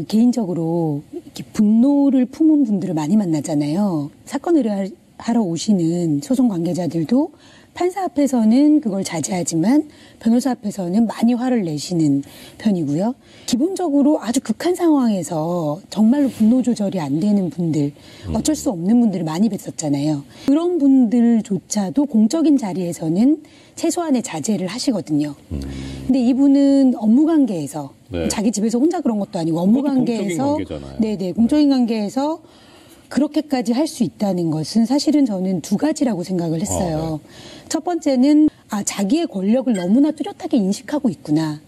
개인적으로 이렇게 분노를 품은 분들을 많이 만나잖아요. 사건 의뢰하러 오시는 소송 관계자들도 판사 앞에서는 그걸 자제하지만 변호사 앞에서는 많이 화를 내시는 편이고요. 기본적으로 아주 극한 상황에서 정말로 분노 조절이 안 되는 분들, 어쩔 수 없는 분들을 많이 뵀었잖아요. 그런 분들조차도 공적인 자리에서는 최소한의 자제를 하시거든요. 근데 이분은 업무 관계에서 네. 자기 집에서 혼자 그런 것도 아니고 업무 관계에서 네네 공적인 관계에서 그렇게까지 할 수 있다는 것은 사실은 저는 두 가지라고 생각을 했어요. 네. 첫 번째는 자기의 권력을 너무나 뚜렷하게 인식하고 있구나.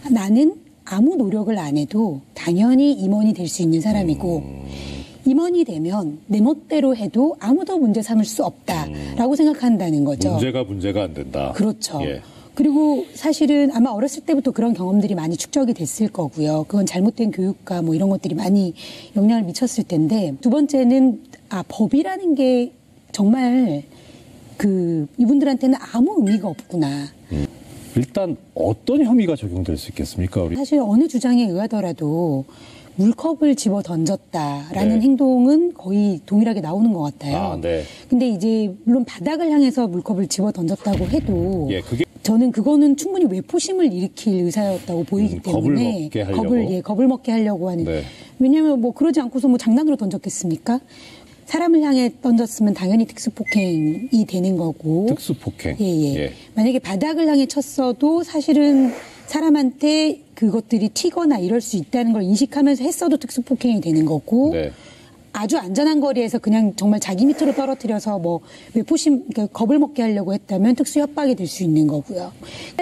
나는 아무 노력을 안 해도 당연히 임원이 될 수 있는 사람이고 임원이 되면 내 멋대로 해도 아무도 문제 삼을 수 없다라고 생각한다는 거죠. 문제가 안 된다. 그렇죠. 예. 그리고 사실은 아마 어렸을 때부터 그런 경험들이 많이 축적이 됐을 거고요. 그건 잘못된 교육과 뭐 이런 것들이 많이 영향을 미쳤을 텐데, 두 번째는 법이라는 게 정말 이분들한테는 아무 의미가 없구나. 일단 어떤 혐의가 적용될 수 있겠습니까? 우리? 사실 어느 주장에 의하더라도 물컵을 집어 던졌다라는 행동은 거의 동일하게 나오는 것 같아요. 네. 근데 이제 물론 바닥을 향해서 물컵을 집어 던졌다고 해도 저는 그거는 충분히 외포심을 일으킬 의사였다고 보이기 때문에 겁을 먹게 하려고 하는. 네. 왜냐하면 뭐 그러지 않고서 뭐 장난으로 던졌겠습니까? 사람을 향해 던졌으면 당연히 특수폭행이 되는 거고. 특수폭행. 예. 만약에 바닥을 향해 쳤어도 사실은 사람한테 그것들이 튀거나 이럴 수 있다는 걸 인식하면서 했어도 특수폭행이 되는 거고. 네. 아주 안전한 거리에서 그냥 정말 자기 밑으로 떨어뜨려서 뭐 외포심, 그러니까 겁을 먹게 하려고 했다면 특수 협박이 될 수 있는 거고요.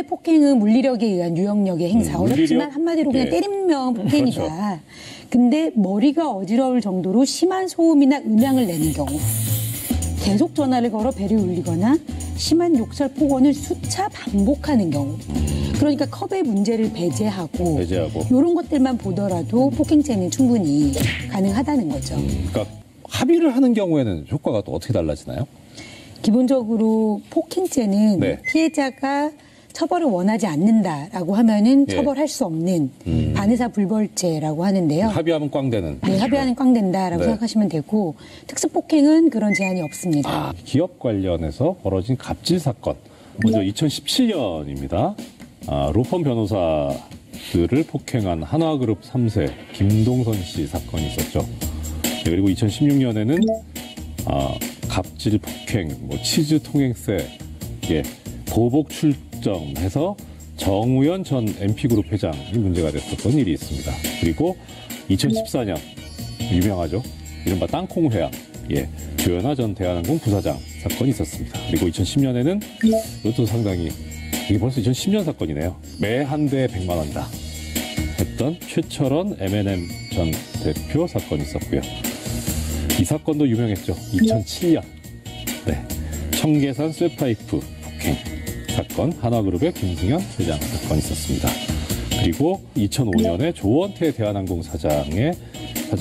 폭행은 물리력에 의한 유형력의 행사. 어렵지만 한마디로 그냥 때리면 폭행이다. 그렇죠. 근데 머리가 어지러울 정도로 심한 소음이나 음향을 내는 경우, 계속 전화를 걸어 배를 울리거나 심한 욕설 폭언을 수차 반복하는 경우, 그러니까 컵의 문제를 배제하고 이런 것들만 보더라도 폭행죄는 충분히 가능하다는 거죠. 그러니까 합의를 하는 경우에는 효과가 또 어떻게 달라지나요? 기본적으로 폭행죄는 피해자가 처벌을 원하지 않는다라고 하면은 처벌할 수 없는 반의사 불벌죄라고 하는데요. 합의하면 꽝 되는. 네, 합의하면 꽝 된다라고 생각하시면 되고, 특수폭행은 그런 제한이 없습니다. 기업 관련해서 벌어진 갑질 사건. 먼저 2017년입니다. 로펌 변호사들을 폭행한 한화그룹 3세 김동선 씨 사건이 있었죠. 그리고 2016년에는 갑질 폭행, 치즈 통행세, 보복 출정해서 정우현 전 MP그룹 회장이 문제가 됐었던 일이 있습니다. 그리고 2014년 유명하죠. 이른바 땅콩회항, 조현아 전 대한항공 부사장 사건이 있었습니다. 그리고 2010년에는 이것도 상당히, 이게 벌써 2010년 사건이네요. 매 한 대에 100만 원이다 했던 최철원 M&M 전 대표 사건이 있었고요. 이 사건도 유명했죠. 2007년 청계산 쇠파이프 폭행 사건, 한화그룹의 김승현 회장 사건이 있었습니다. 그리고 2005년에 조원태 대한항공 사장이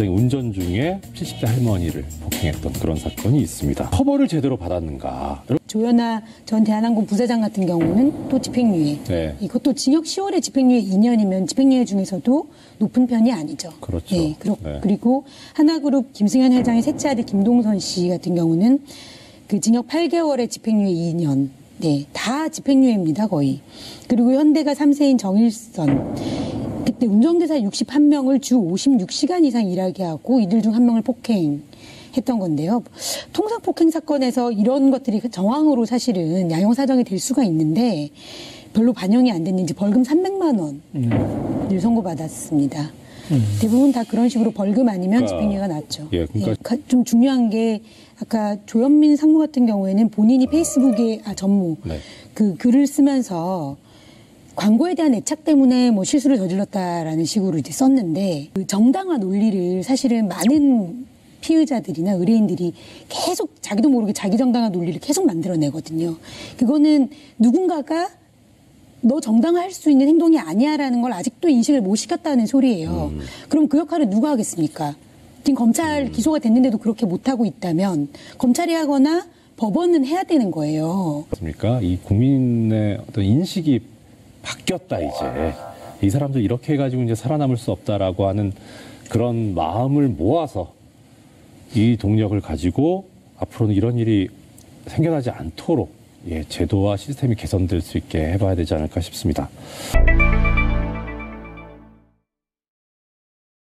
운전 중에 70대 할머니를 폭행했던 그런 사건이 있습니다. 처벌을 제대로 받았는가? 조현아 전 대한항공 부사장 같은 경우는 또 집행유예. 이것도 징역 10월에 집행유예 2년이면 집행유예 중에서도 높은 편이 아니죠. 그렇죠. 그리고 한화그룹 김승현 회장의 셋째 아들 김동선 씨 같은 경우는 그 징역 8개월에 집행유예 2년. 다 집행유예입니다, 거의. 그리고 현대가 3세인 정일선. 그때 운전기사 61명을 주 56시간 이상 일하게 하고 이들 중 1명을 폭행했던 건데요. 통상 폭행 사건에서 이런 것들이 정황으로 사실은 양형사정이 될 수가 있는데 별로 반영이 안 됐는지 벌금 300만 원을 선고받았습니다. 대부분 다 그런 식으로 벌금 아니면 집행유예가 났죠. 좀 중요한 게 아까 조현민 상무 같은 경우에는 본인이 페이스북에 전무 그 글을 쓰면서 광고에 대한 애착 때문에 뭐 실수를 저질렀다라는 식으로 이제 썼는데, 그 정당화 논리를 사실은 많은 피의자들이나 의뢰인들이 계속 자기도 모르게 자기 정당화 논리를 계속 만들어내거든요. 그거는 누군가가 너 정당화할 수 있는 행동이 아니야라는 걸 아직도 인식을 못 시켰다는 소리예요. 그럼 그 역할을 누가 하겠습니까? 지금 검찰 기소가 됐는데도 그렇게 못하고 있다면 검찰이 하거나 법원은 해야 되는 거예요. 그렇습니까? 이 국민의 어떤 인식이 바뀌었다, 이제. 이 사람들 이렇게 해가지고 이제 살아남을 수 없다라고 하는 그런 마음을 모아서 이 동력을 가지고 앞으로는 이런 일이 생겨나지 않도록 제도와 시스템이 개선될 수 있게 해봐야 되지 않을까 싶습니다.